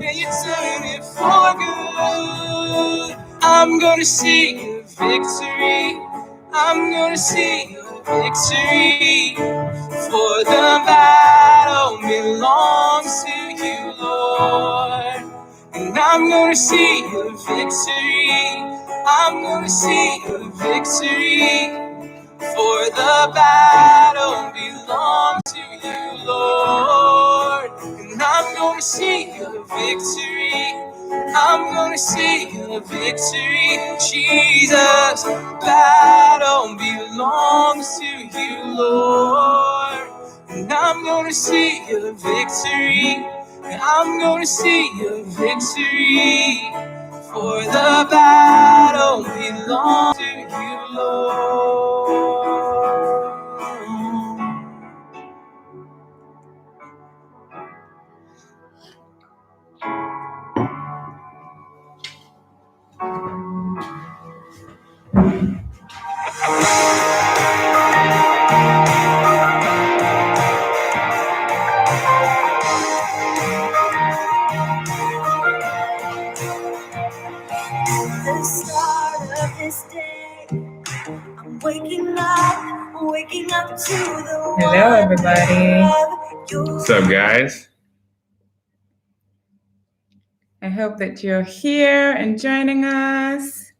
and you turn it for good. I'm gonna see a victory. I'm gonna see a victory. For the battle belongs to you, Lord. And I'm gonna see a victory. I'm gonna see a victory. For the battle belongs to you, Lord. And I'm gonna see a victory. I'm gonna see a victory. Jesus, battle belongs to you, Lord. And I'm gonna see a victory. And I'm gonna see a victory. For the battle belongs to you, Lord. The start of this day, I'm waking up to the Hello, everybody. What's up, guys? I hope that you're here and joining us.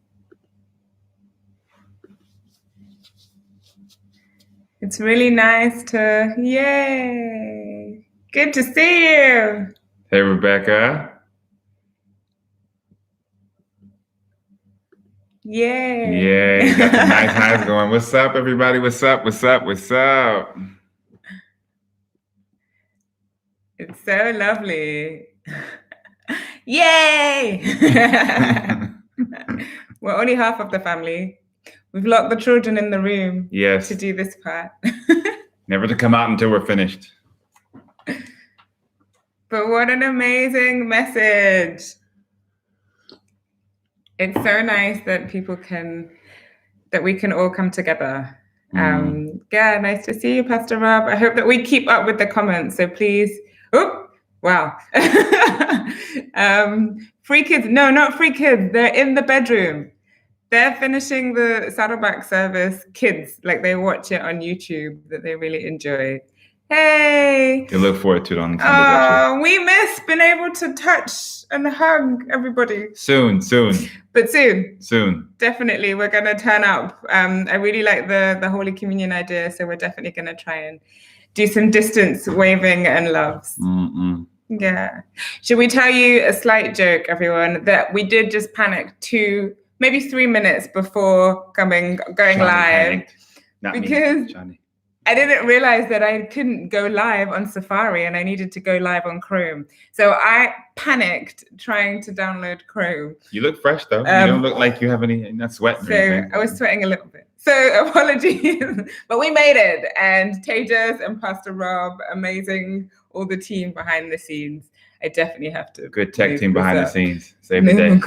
It's really nice to, yay. Good to see you. Hey, Rebecca. Yay. Yay, got some nice highs going. What's up, everybody? What's up? What's up? What's up? It's so lovely. Yay! We're only half of the family. We've locked the children in the room to do this part. Never to come out until we're finished. But what an amazing message. It's so nice that we can all come together. Yeah, nice to see you, Pastor Rob. I hope that we keep up with the comments. So please, wow. Free kids, no, not free kids. They're in the bedroom. They're finishing the Saddleback service, kids, like they watch it on YouTube that they really enjoy. Hey. They look forward to it on Sunday. We miss being able to touch and hug everybody. Soon. But soon. Soon. Definitely, we're going to turn up. I really like the Holy Communion idea, so we're definitely going to try and do some distance waving and loves. Yeah. Should we tell you a slight joke, everyone, that we did just panic 2, maybe 3 minutes before going live? Because I didn't realize that I couldn't go live on Safari and I needed to go live on Chrome. So I panicked trying to download Chrome. You look fresh though. You don't look like you have you're not sweating or anything. I was sweating a little bit. So apologies, but we made it. And Tejas and Pastor Rob, amazing, all the team behind the scenes. I definitely have to. Good tech team behind the scenes. Save the day.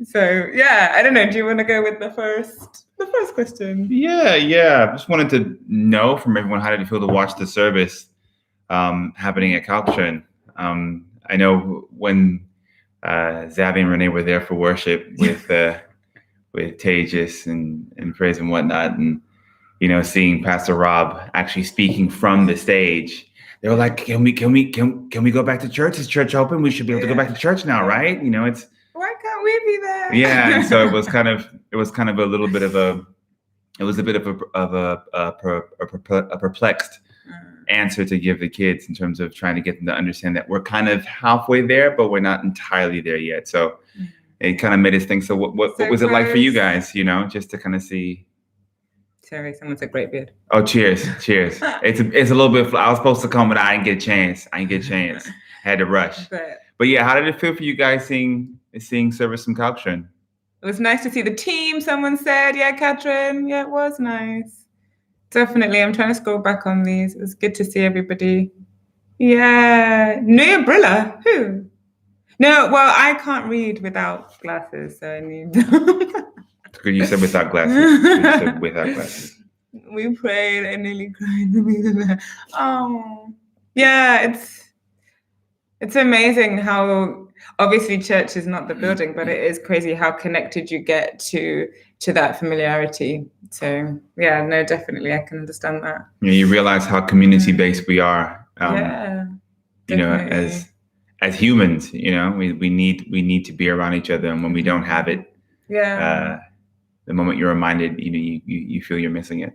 So yeah, I don't know. Do you want to go with the first question? Yeah. Just wanted to know from everyone, how did it feel to watch the service happening at Caltrin? I know when Zabby and Renee were there for worship with Tejas and praise and whatnot, and seeing Pastor Rob actually speaking from the stage, they were like, "Can we go back to church? Is church open? We should be able to go back to church now, right? It's." Why can't we be there? Yeah, and so it was kind of a little bit of a perplexed answer to give the kids in terms of trying to get them to understand that we're kind of halfway there, but we're not entirely there yet. So it kind of made us think. So what was it like for you guys? Just to kind of see. Sorry, someone said great beard. Oh, cheers! It's a little bit. I was supposed to come, but I didn't get a chance. I had to rush. But yeah, how did it feel for you guys seeing service from Caltrin? It was nice to see the team. Someone said, yeah, Caltrin. Yeah, it was nice. Definitely. I'm trying to scroll back on these. It was good to see everybody. Yeah. New Brilla. Who? No, well, I can't read without glasses, so I need Good, you said without glasses. We prayed. I nearly cried. Oh, yeah, It's amazing how obviously church is not the building, but it is crazy how connected you get to that familiarity. So yeah, no, definitely I can understand that. You realize how community based we are. Yeah. You know, definitely. as humans, you know, we need to be around each other, and when we don't have it, Yeah. the moment you're reminded, you know, you feel you're missing it.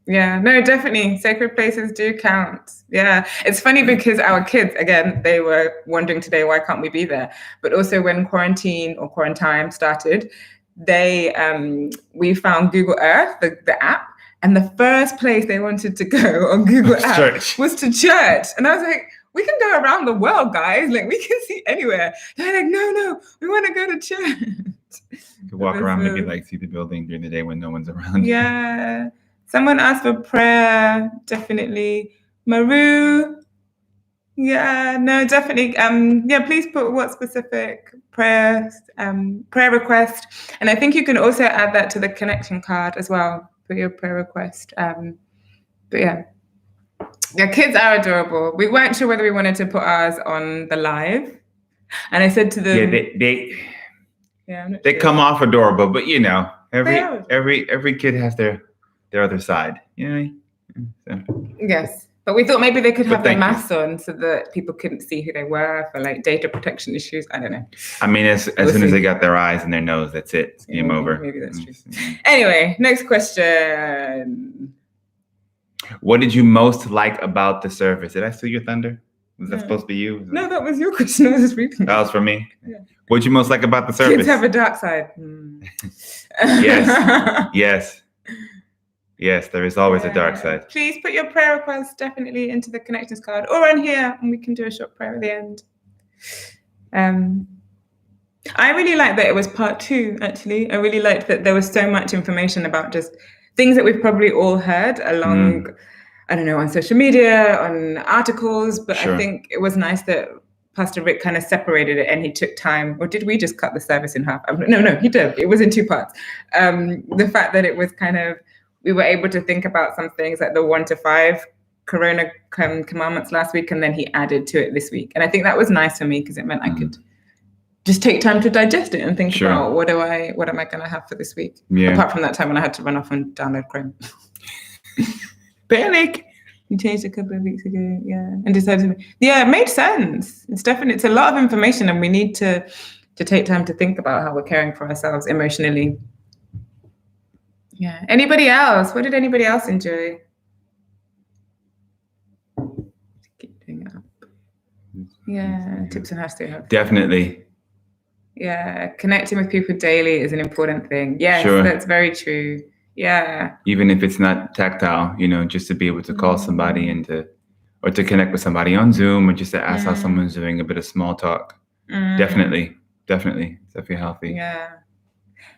Yeah, no, definitely. Sacred places do count. Yeah. It's funny because our kids, again, they were wondering today, why can't we be there? But also when quarantine started, we found Google Earth, the app, and the first place they wanted to go on Google Earth was to church. And I was like, we can go around the world, guys. Like, we can see anywhere. They're like, no, we want to go to church. You could walk around, maybe like see the building during the day when no one's around. Yeah. Someone asked for prayer, definitely. Maru. Yeah, no, definitely. Please put what specific prayer request. And I think you can also add that to the connection card as well for your prayer request. But yeah. Yeah, kids are adorable. We weren't sure whether we wanted to put ours on the live. And I said to them, they come off adorable, but you know, every kid has their other side, you know. So. Yes, but we thought maybe they could have their masks on so that people couldn't see who they were for like data protection issues. I don't know. I mean, as soon as they got their eyes and their nose, that's it. It's game over. Maybe that's true. Anyway, next question. What did you most like about the service? Did I steal your thunder? Was that supposed to be you? No, that was your question. I was just reading. That was for me? Yeah. What did you most like about the service? Kids have a dark side. Yes, there is always a dark side. Please put your prayer requests definitely into the connections card or on here, and we can do a short prayer at the end. I really liked that it was part 2, actually. I really liked that there was so much information about just things that we've probably all heard along, I don't know, on social media, on articles, but I think it was nice that Pastor Rick kind of separated it and he took time, or did we just cut the service in half? No, he did. It was in 2 parts. The fact that it was kind of, we were able to think about some things like the 1 to 5 Corona commandments last week, and then he added to it this week. And I think that was nice for me because it meant I could just take time to digest it and think about what am I going to have for this week? Yeah. Apart from that time when I had to run off and download Chrome. Panic. You changed a couple of weeks ago, and decided. It made sense. It's a lot of information, and we need to take time to think about how we're caring for ourselves emotionally. Yeah. Anybody else? What did anybody else enjoy? Keep doing it up. Yeah. Tips on how to stay healthy. Definitely. Yeah. Connecting with people daily is an important thing. Yes, that's very true. Yeah. Even if it's not tactile, you know, just to be able to call somebody and to connect with somebody on Zoom, or just to ask how someone's doing, a bit of small talk. Definitely healthy. Yeah.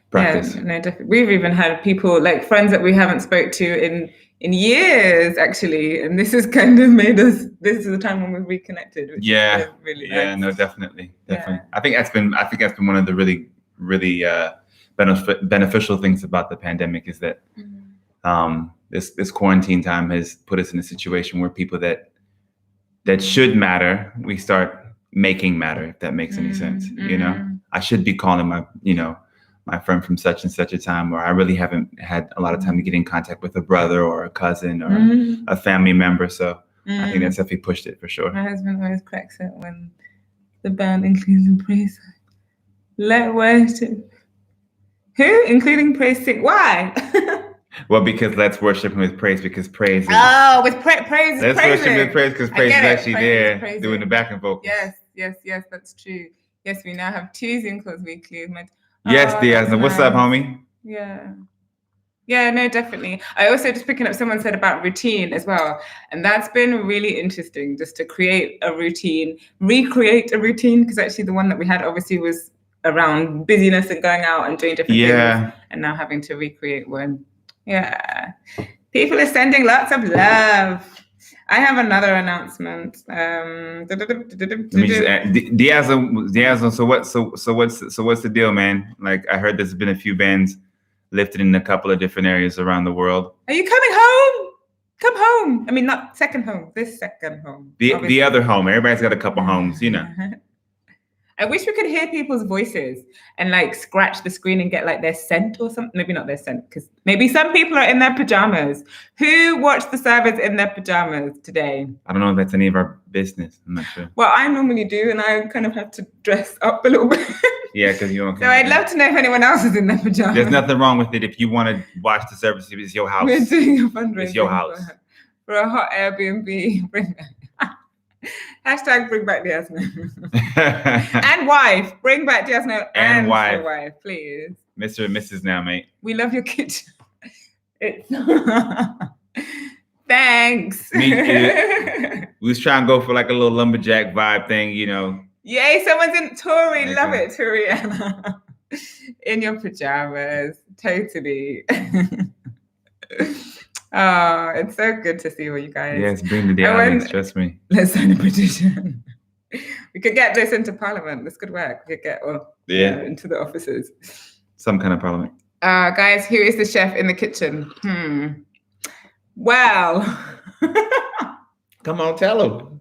Practice. Yeah, no, definitely. We've even had people, like friends that we haven't spoke to in years, actually, and this has kind of made us. This is the time when we've reconnected. Which is really nice. No, definitely. Yeah. I think that's been one of the really, really beneficial things about the pandemic is that this quarantine time has put us in a situation where people that should matter, we start making matter, if that makes any sense. You know, I should be calling my friend from such and such a time, or I really haven't had a lot of time to get in contact with a brother or a cousin or a family member. So I think that's definitely pushed it for sure. My husband always cracks it when the band includes in praise. Let worship. Who? Including praise sing. Why? Well, because let's worship him with praise, because praise is... with praise. Let's worship him with praise, because praise is actually there doing the backing vocals. Yes, that's true. Yes, we now have 2 Zoom calls weekly. Yes, Diaz. Nice. What's up, homie? Yeah, no, definitely. I also just picking up, someone said about routine as well. And that's been really interesting, just to create a routine, recreate a routine, because actually the one that we had obviously was around busyness and going out and doing different things. And now having to recreate one. Yeah. People are sending lots of love. I have another announcement. Diaz, so what's the deal, man? Like, I heard there's been a few bans lifted in a couple of different areas around the world. Are you coming home? Come home. I mean, not second home. This second home. The other home. Everybody's got a couple homes, you know. I wish we could hear people's voices and like scratch the screen and get like their scent or something. Maybe not their scent, because maybe some people are in their pajamas. Who watched the service in their pajamas today? I don't know if that's any of our business. I'm not sure. Well, I normally do, and I kind of have to dress up a little bit. Yeah, because you don't. So I'd love to know if anyone else is in their pajamas. There's nothing wrong with it if you want to watch the service. It's your house. We're doing a fundraiser. It's your house. For a hot Airbnb. Hashtag bring back Diasno. And wife. Bring back Diasno and wife, please. Mr. and Mrs. now, mate. We love your kitchen. Thanks. We was trying to go for like a little lumberjack vibe thing, you know. Yay, someone's in Tori. Love it, Toriana. In your pajamas. Totally. Oh, it's so good to see all you guys. Yes, bring the audience, trust me. Let's sign a petition. We could get this into Parliament. This could work. We could get into the offices. Some kind of Parliament. Guys, who is the chef in the kitchen? Well. Come on, tell him.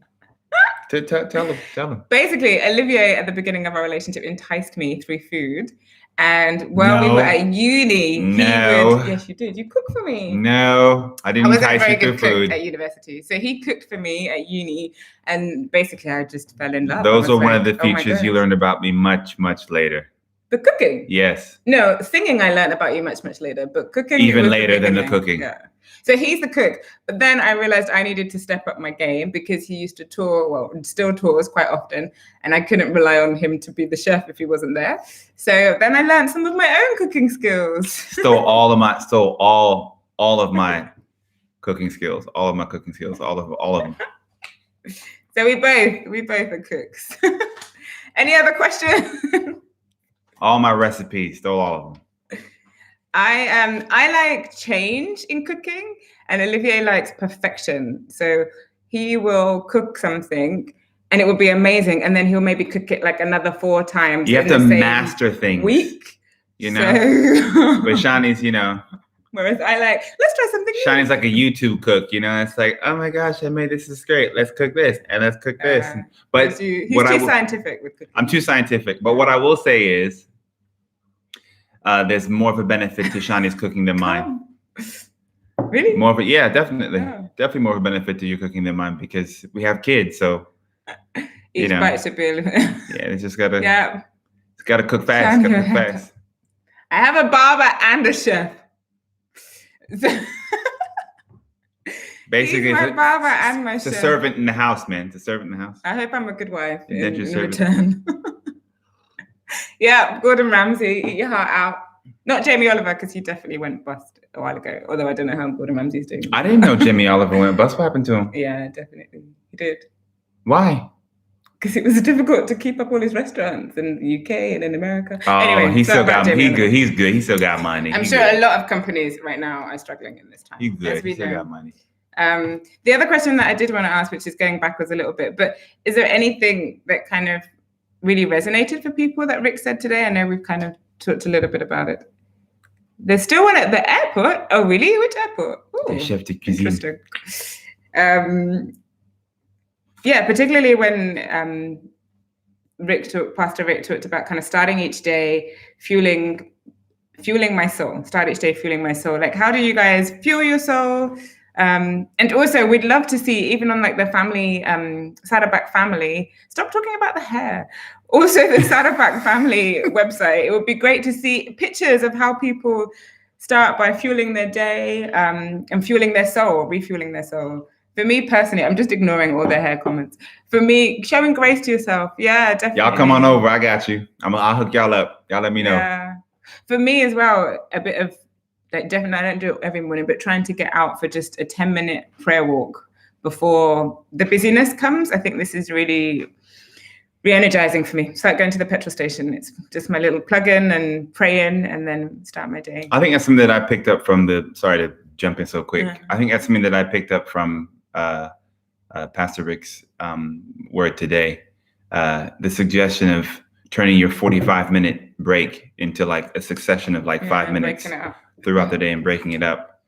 Tell him. Basically, Olivier at the beginning of our relationship enticed me through food. And while we were at uni, yes, you did. You cooked for me. No, I didn't. I wasn't a very good cook at university, so he cooked for me at uni, and basically, I just fell in love. Those are one of the features you learned about me much later. The cooking. Yes. No, singing I learned about you much later, but cooking even later than the cooking. Yeah. So he's the cook, but then I realized I needed to step up my game because he used to tour, well, still tours quite often, and I couldn't rely on him to be the chef if he wasn't there. So then I learned some of my own cooking skills. Stole all of my cooking skills, all of them. So we both are cooks. Any other questions? All my recipes, stole all of them. I like change in cooking, and Olivier likes perfection. So he will cook something and it will be amazing, and then he'll maybe cook it like another 4 times. You have to master things. Week, you know. So, but Shani's, you know. Whereas I like, let's try something new. Shani's like a YouTube cook, you know. It's like, oh my gosh, I made this is great. Let's cook this and let's cook this. But he's too scientific with cooking. I'm too scientific. But what I will say is, there's more of a benefit to Shani's cooking than mine. Really? More of it, yeah, definitely. Yeah. Definitely more of a benefit to your cooking than mine because we have kids, so each bite should be a little yeah, it's just gotta it's gotta cook fast. I have a barber and a chef. Basically, he's my barber and my chef. It's a servant in the house, man. It's a servant in the house. I hope I'm a good wife in return. Yeah, Gordon Ramsay, eat your heart out. Not Jamie Oliver, because he definitely went bust a while ago. Although I don't know how Gordon Ramsay's doing. I didn't know Jamie Oliver went bust. What happened to him? Yeah, definitely. He did. Why? Because it was difficult to keep up all his restaurants in the UK and in America. Oh, anyway, he's good. He's good. He still got money. I'm sure a lot of companies right now are struggling in this time. He's good. He still got money. The other question that I did want to ask, which is going backwards a little bit, but is there anything that kind of really resonated for people that Rick said today? I know we've kind of talked a little bit about it. There's still one at the airport. Oh, really? Which airport? Ooh, Chef de cuisine. Interesting. Yeah, particularly when Pastor Rick talked about kind of starting each day, fueling my soul. Start each day fueling my soul. Like, how do you guys fuel your soul? And also, we'd love to see, even on like the family, Saddleback family, stop talking about the hair. Also, the Saddleback family website, it would be great to see pictures of how people start by fueling their day and fueling their soul, refueling their soul. For me personally, I'm just ignoring all the hair comments. For me, showing grace to yourself. Yeah, definitely. Y'all come on over. I got you. I'll hook y'all up. Y'all let me know. Yeah. For me as well, a bit of, like, definitely, I don't do it every morning, but trying to get out for just a 10-minute prayer walk before the busyness comes. I think this is really re-energizing for me. It's like going to the petrol station. It's just my little plug-in and pray in and then start my day. I think that's something that I picked up from sorry to jump in so quick. Yeah. I think that's something that I picked up from Pastor Rick's word today. The suggestion of turning your 45-minute break into like a succession of like 5 minutes throughout the day and breaking it up.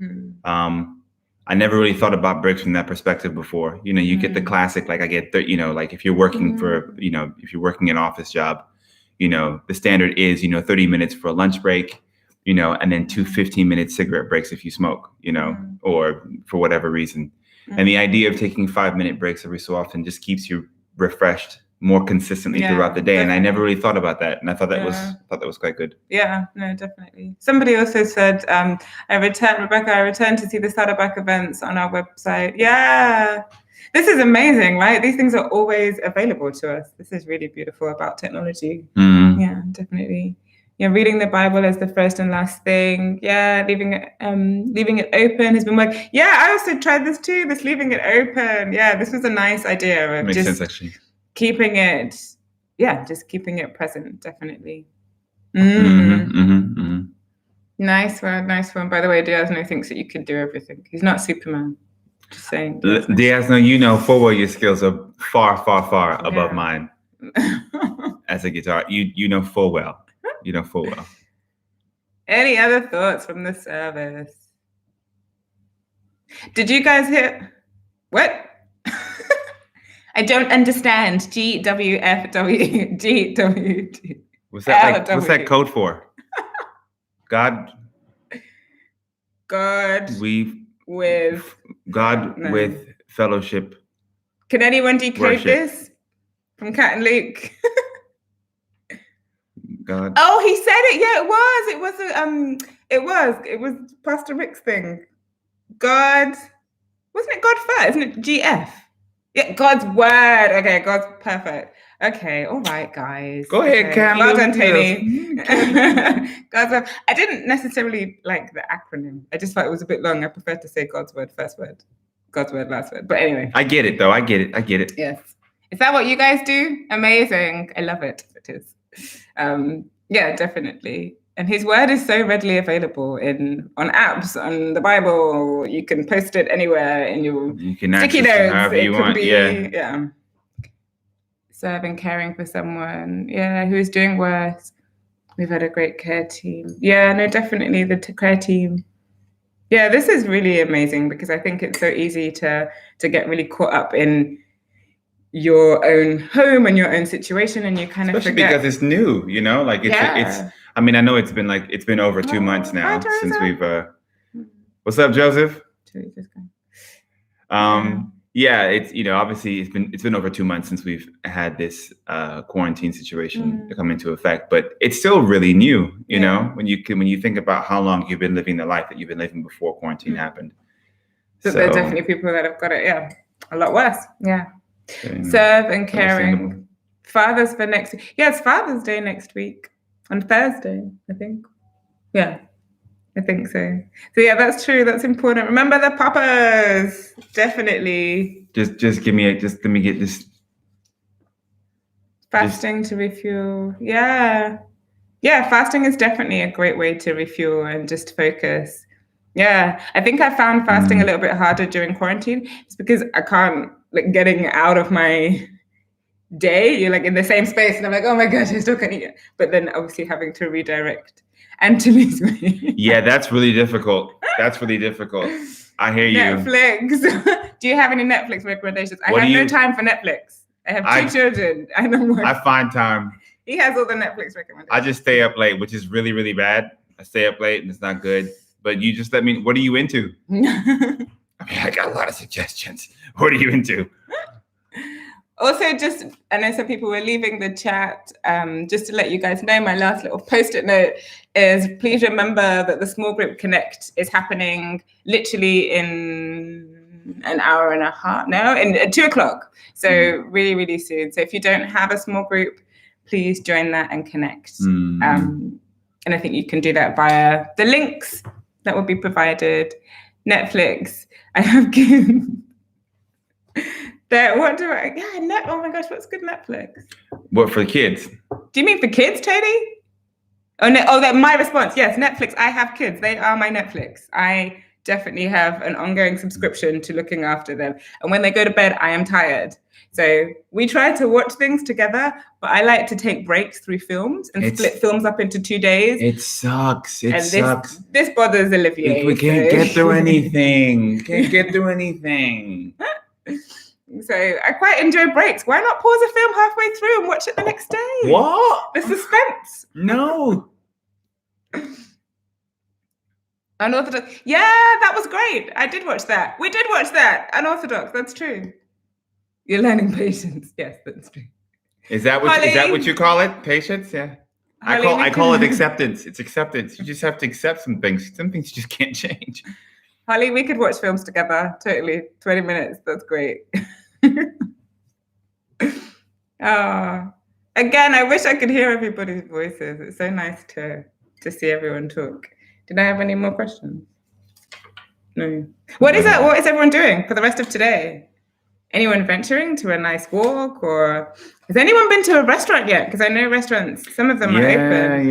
I never really thought about breaks from that perspective before. You know, you get the classic, like I get, like if you're working for, if you're working an office job, the standard is, 30 minutes for a lunch break, and then 2 15-minute cigarette breaks if you smoke, or for whatever reason. And the idea of taking 5-minute breaks every so often just keeps you refreshed more consistently throughout the day. Definitely. And I never really thought about that. And I thought that was quite good. Yeah, no, definitely. Somebody also said, I returned to see the Saddleback events on our website. Yeah. This is amazing, right? These things are always available to us. This is really beautiful about technology. Mm-hmm. Yeah, definitely. Yeah, reading the Bible as the first and last thing. Yeah, leaving it open has been working. Yeah, I also tried this too. This leaving it open. Yeah, this was a nice idea of makes sense actually. Keeping it present. Definitely. Nice one. By the way, Diazno thinks that you can do everything. He's not Superman. Just saying. Diazno, full well your skills are far above mine as a guitar. You know full well. You know full well. Any other thoughts from the service? Did you guys hear what? I don't understand. GWFW GWD. What's that code for? God with fellowship. Can anyone decode this from Cat and Luke? God. Oh, he said it. Yeah, it was Pastor Rick's thing. God, wasn't it God first? Isn't it GF? Yeah, God's word. Okay, God's perfect. Okay, all right, guys. Go ahead, Cam. Well done, Tony. God's word. I didn't necessarily like the acronym. I just thought it was a bit long. I prefer to say God's word first word, God's word last word. But anyway. I get it, though. I get it. Yes. Is that what you guys do? Amazing. I love it. It is. Yeah, definitely. And his word is so readily available on apps, on the Bible. You can post it anywhere in your sticky notes. However you want. Yeah. Serving, caring for someone. Yeah, who's doing worse. We've had a great care team. Yeah, no, definitely the care team. Yeah, this is really amazing because I think it's so easy to get really caught up in your own home and your own situation, and you kind of forget. Because it's new, like it's. I mean, I know it's been over 2 months now since we've. What's up, Joseph? Yeah, it's obviously it's been over 2 months since we've had this quarantine situation come into effect, but it's still really new. You know, when you think about how long you've been living the life that you've been living before quarantine happened. So there are definitely people that have got it. Yeah, a lot worse. Yeah. Serve and caring. Fathers for next week. Yeah, it's Father's Day next week on Thursday, I think. Yeah, I think so. So yeah, that's true. That's important. Remember the papas. Definitely. Just let me get this. Fasting to refuel. Yeah. Yeah, fasting is definitely a great way to refuel and just focus. Yeah, I think I found fasting a little bit harder during quarantine. It's because I can't getting out of my day. You're in the same space, and I'm like, oh my gosh, I still can't eat it. But then obviously having to redirect and to lose weight. Yeah, that's really difficult. I hear you. Netflix. Do you have any Netflix recommendations? I have no time for Netflix. I have 2 children. I find time. He has all the Netflix recommendations. I just stay up late, which is really, really bad. I stay up late and it's not good. But you just let me, what are you into? I got a lot of suggestions. What are you into? Also, I know some people were leaving the chat. Just to let you guys know, my last little post-it note is please remember that the Small Group Connect is happening literally in an hour and a half. No, at 2:00. So really, really soon. So if you don't have a small group, please join that and connect. And I think you can do that via the links that will be provided. Netflix. I have given that. What do I? Yeah, oh my gosh, what's good Netflix? What, for kids? Do you mean for kids, Tony? Oh no! Oh, that my response. Yes, Netflix. I have kids. They are my Netflix. I definitely have an ongoing subscription to looking after them. And when they go to bed, I am tired. So we try to watch things together, but I like to take breaks through films and split films up into 2 days. It sucks. This bothers Olivier. We can't get through anything. Can't get through anything. So I quite enjoy breaks. Why not pause a film halfway through and watch it the next day? What? The suspense. No. Unorthodox. Yeah, that was great. I did watch that. We did watch that. Unorthodox. That's true. You're learning patience. Yes, that's true. Is that what you call it? Patience? Yeah. I call it acceptance. It's acceptance. You just have to accept some things. Some things you just can't change. Holly, we could watch films together. Totally. 20 minutes. That's great. Again, I wish I could hear everybody's voices. It's so nice to see everyone talk. Did I have any more questions? No. What is everyone doing for the rest of today? Anyone venturing to a nice walk, or has anyone been to a restaurant yet? Because I know restaurants, some of them are open.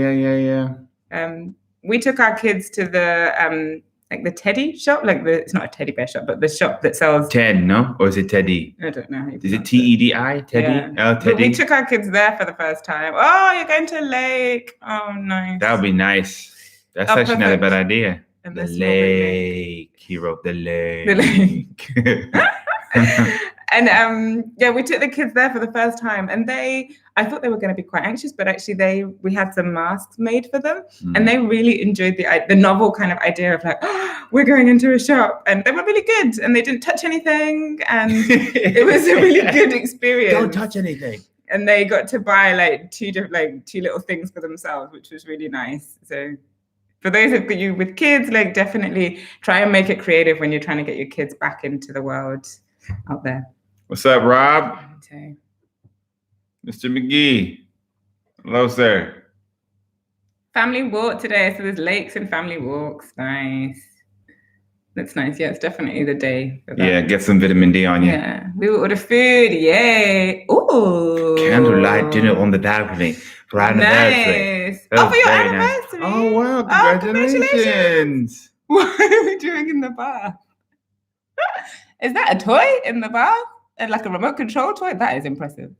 Yeah. We took our kids to the the Teddy shop, it's not a teddy bear shop, but the shop that sells Ted, no? Or is it Teddy? I don't know. Is it Tedi? Teddy? Yeah. Oh, Teddy. But we took our kids there for the first time. Oh, you're going to a lake. Oh, nice. That would be nice. That's actually not a bad idea. And the lake. He wrote the lake. The lake. And we took the kids there for the first time, and I thought they were going to be quite anxious, but actually we had some masks made for them, and they really enjoyed the novel kind of idea of we're going into a shop, and they were really good, and they didn't touch anything, and it was a really good experience. Don't touch anything. And they got to buy two little things for themselves, which was really nice. So for those of you with kids, definitely try and make it creative when you're trying to get your kids back into the world out there. What's up, Rob? Okay. Mr. McGee. Hello, sir. Family walk today. So there's lakes and family walks. Nice. That's nice. Yeah, it's definitely the day. Yeah, get some vitamin D on you. Yeah. We will order food. Yay. Ooh. Candlelight dinner on the balcony for our anniversary. Nice. Oh, for your anniversary. Nice. Oh, wow. Congratulations. What are we doing in the bath? Is that a toy in the bath? Like a remote control toy? That is impressive.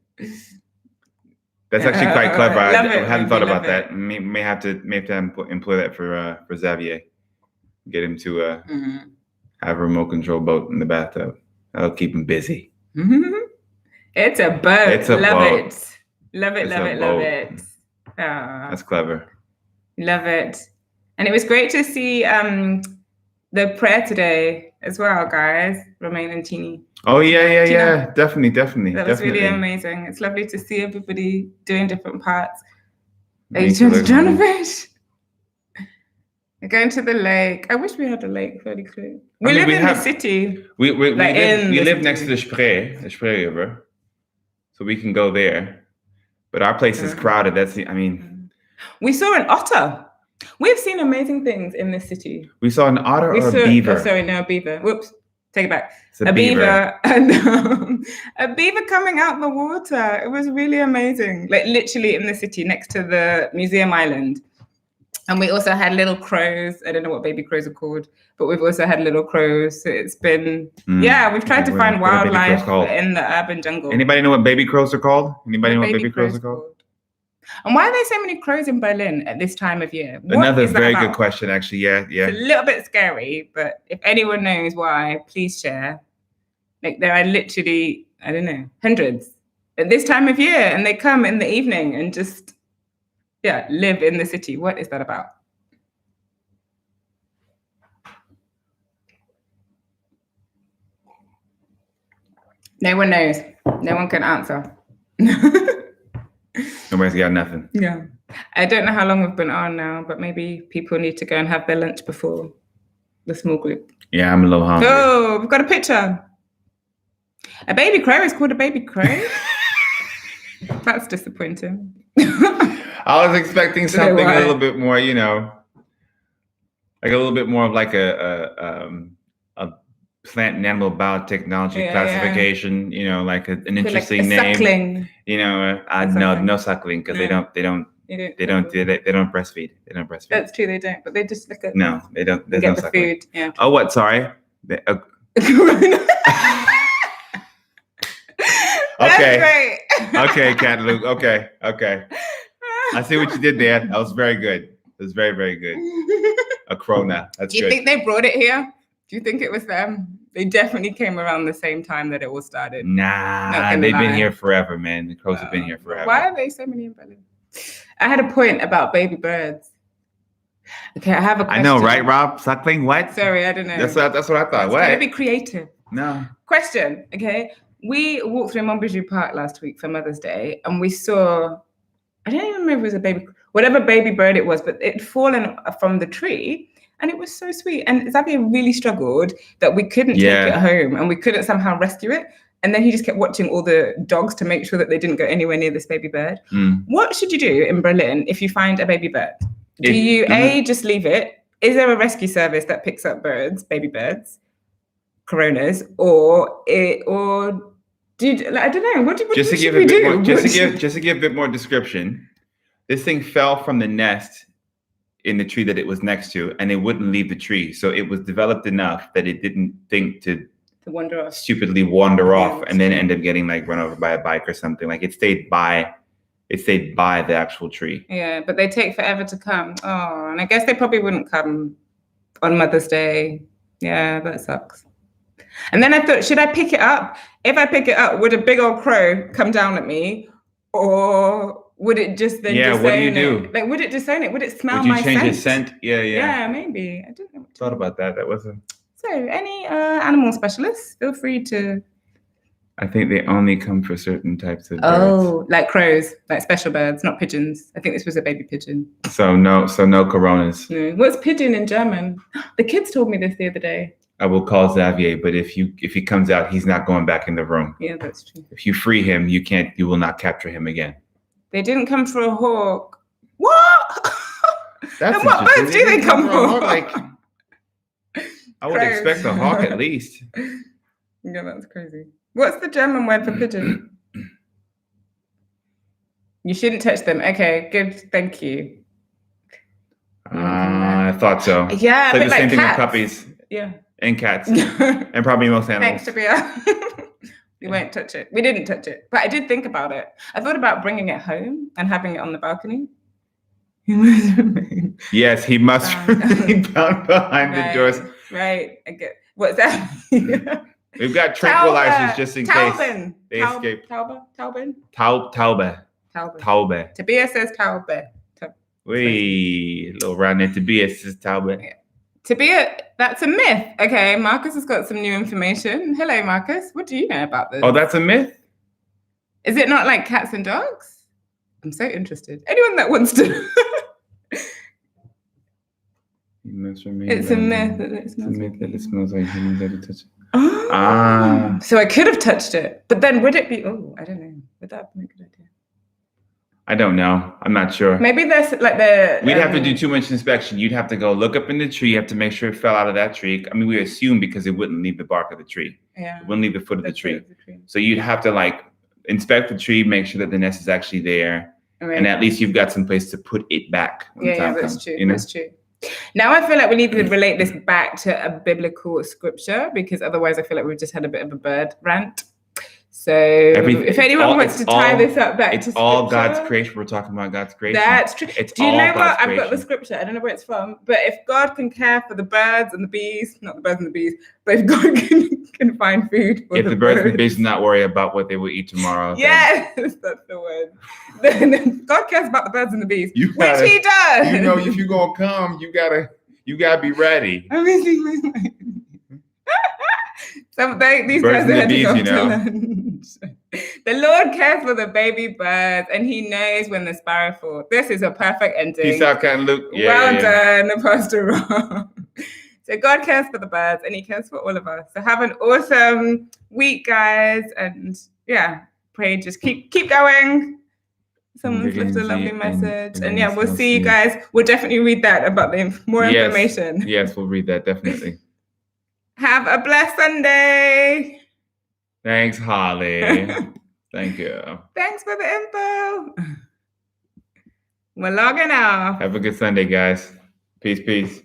That's actually quite clever. I hadn't thought about that. May have to employ that for Xavier. Get him to have a remote control boat in the bathtub. That'll keep him busy. Mm-hmm. It's a boat. It's a love boat. It. Love it, love it, love it. That's clever. Love it. And it was great to see the prayer today as well, guys. Romain and Tini. Oh, yeah. Definitely. That was really amazing. It's lovely to see everybody doing different parts. Are you trying to drown a fish? We're going to the lake. I wish we had a lake fairly close. We live in the city. We live next to the Spree River. So we can go there. But our place is crowded. We saw an otter. We've seen amazing things in this city. We saw an otter or a beaver? Oh, sorry, no, a beaver. Whoops, take it back. It's a beaver. And a beaver coming out the water. It was really amazing. Literally in the city next to the museum island. And we also had little crows. I don't know what baby crows are called, but we've also had little crows. So it's been, we've tried to find wildlife in the urban jungle. Anybody know what baby crows are called? Anybody know what baby crows are called? And why are there so many crows in Berlin at this time of year? Another very good question, actually. Yeah. It's a little bit scary, but if anyone knows why, please share. There are literally, I don't know, hundreds at this time of year, and they come in the evening and just, live in the city. What is that about? No one knows. No one can answer. Nobody's got nothing. Yeah. I don't know how long we've been on now, but maybe people need to go and have their lunch before the small group. Yeah, I'm a little hungry. Oh, we've got a picture. A baby crow is called a baby crow. That's disappointing. I was expecting something a little bit more, like a little bit more of like a plant and animal biotechnology classification, like an interesting name. Suckling. No suckling because they don't You don't. They don't breastfeed. They don't breastfeed. That's true. They don't. But they just look at. No, they don't. There's get no the suckling. food. Yeah. Oh, what? Sorry. Okay. That's great. Okay, Cat Luke. Okay. I see what you did there. That was very good. It was very, very good. A Corona. That's Do you good. think they brought it here? Do you think it was them? They definitely came around the same time that it all started. Nah, they've been here forever, man. The crows have been here forever. Why are they so many in Berlin? I had a point about baby birds. Okay, I have a question. I know, right, Rob? Suckling? What? Sorry, I don't know. That's what I thought. It's What? gotta be creative. No. Question, okay? We walked through Montbijou Park last week for Mother's Day, and we saw, I don't even remember if it was whatever baby bird it was, but it had fallen from the tree, and it was so sweet. And Xavier really struggled that we couldn't take it home, and we couldn't somehow rescue it. And then he just kept watching all the dogs to make sure that they didn't go anywhere near this baby bird. What should you do in Berlin if you find a baby bird? Do you just leave it? Is there a rescue service that picks up birds, baby birds, coronas, or I don't know. What should we do? Just to give a bit more description, this thing fell from the nest in the tree that it was next to, and it wouldn't leave the tree. So it was developed enough that it didn't think to wander off, stupidly wander off, and then end up getting like run over by a bike or something. Like it stayed by the actual tree. Yeah, but they take forever to come. Oh, and I guess they probably wouldn't come on Mother's Day. Yeah, that sucks. And then I thought, should I pick it up? If I pick it up, would a big old crow come down at me, or would it just then? Yeah, what do you do? Like, would it disown it? Would it smell my scent? Would you change its scent? Yeah. Yeah, maybe. I don't know. Thought about that. That wasn't. So, any animal specialists, feel free to. I think they only come for certain types of birds. Oh, like crows, like special birds, not pigeons. I think this was a baby pigeon. So no coronas. No. What's pigeon in German? The kids told me this the other day. I will call Xavier, but if he comes out, he's not going back in the room. Yeah, that's true. If you free him, you will not capture him again. They didn't come for a hawk. What? That's and what birds do they come for? Like, I would expect a hawk at least. Yeah, that's crazy. What's the German word for pigeon? You shouldn't touch them. Okay, good. Thank you. I thought so. Yeah, it's like the same like thing cats. with puppies. Yeah. And cats. And probably most animals. Thanks, Tabia. We won't touch it. We didn't touch it. But I did think about it. I thought about bringing it home and having it on the balcony. Yes, he must remain bound behind the doors. Right. I get. What's that? We've got tranquilizers just in case they escape. Taube. Tobias says Taube. Wee, little round there. Tobias says Taube. Yeah. Tobias, that's a myth. Okay, Marcus has got some new information. Hello, Marcus. What do you know about this? Oh, that's a myth? Is it not like cats and dogs? I'm so interested. Anyone that wants to. It's a myth that it smells like humans that touch it. Oh. So I could have touched it, but then would it be? Oh, I don't know. Would that be a good idea? I don't know. I'm not sure. Maybe there's like the. We'd have to do too much inspection. You'd have to go look up in the tree. You have to make sure it fell out of that tree. I mean, we assume because it wouldn't leave the bark of the tree. Yeah. It wouldn't leave the foot of the tree. So you'd have to like inspect the tree, make sure that the nest is actually there, and at least you've got some place to put it back. Yeah, that's true. You know? That's true. Now I feel like we need to relate this back to a biblical scripture, because otherwise I feel like we've just had a bit of a bird rant. So if anyone wants to tie this up back to scripture. It's all God's creation. We're talking about God's creation. That's true. Do you know what? I've got the scripture. I don't know where it's from. But if God can care for the birds and the bees, not the birds and the bees, but if God can find food for the birds and the bees do not worry about what they will eat tomorrow. Yes, that's the word. Then God cares about the birds and the bees, which he does. You know, if you're going to come, you gotta be ready. So these birds guys and the bees, you know. The Lord cares for the baby birds, and He knows when the sparrow falls. This is a perfect ending. Peace out, Cat Luke. Well done, Pastor Rob. So God cares for the birds, and He cares for all of us. So have an awesome week, guys, and pray. Just keep going. Someone's left a lovely message, and we'll see you guys. We'll definitely read that about the more information. Yes, we'll read that definitely. Have a blessed Sunday. Thanks, Holly. Thank you. Thanks for the info. We're logging off. Have a good Sunday, guys. Peace, peace.